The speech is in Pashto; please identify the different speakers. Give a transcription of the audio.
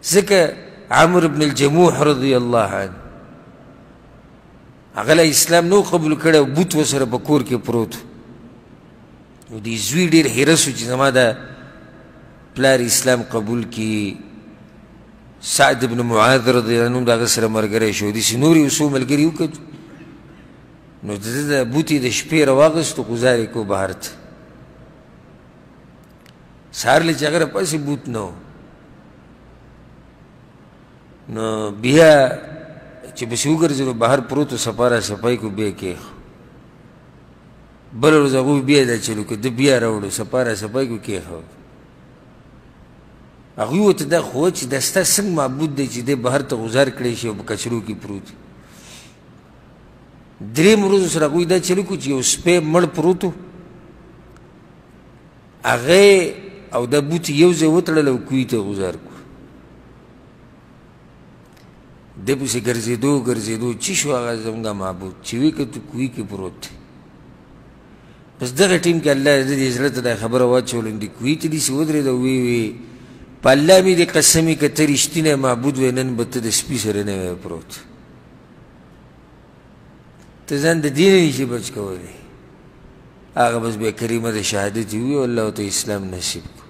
Speaker 1: ځکه عمرو بن الجموح رضی الله عنه هغه له اسلام نو قبول کړی او بوت ورسره په کور کې پروت نو دې زوی ډېر حیرس و چې زما د پلار اسلام قبول کړي. سعد بن معاذ رضی الله عنه د هغه سره ملګری شو. داسې نور یې څو ملګري وکړو نو د ده د بوت یې د شپې راواغېستو ګزار یې کړو بهر ته. سهار له چې هغه راپاسې بوت نه و نو بیا چې پسې وګرځېدو بهر پروت و صفا را صفای کړو بیا یې کېښو. بله ورځ هغوی بیا دا چلو کړو ده بیا راوړو صفا را صفای کړو کېښو. هغوی ورته دا خو چې دا ستا څنګه معبود دی چې دی بهر ته غذار کړی شي او په کچرو کې پروت وي. درېیم ورځو سره هغوی دا چلو کړو چې یو سپی مړ پروت و هغه او دا بوت یو ځای وتړل او کوهي ته غذار کړو. ده پسې ګرځېدو ګرځېدو چې شو هغه زموږ معبود چې وی که کوهي کې پروت دی. بس دغه ټیم کې الله د دې زړه ته دا خبره واچوله نو دې کوهي ته داسې ودرېد او وی په الله مې دې قسم وي که ته رښتینی معبود وی نن به ته د سپي سره نه وی پروت. ته ځان د دې نه نشي بچ کولی. هغه بس بیا کریمه د شهادت یې ووی او الله ورته اسلام نصیب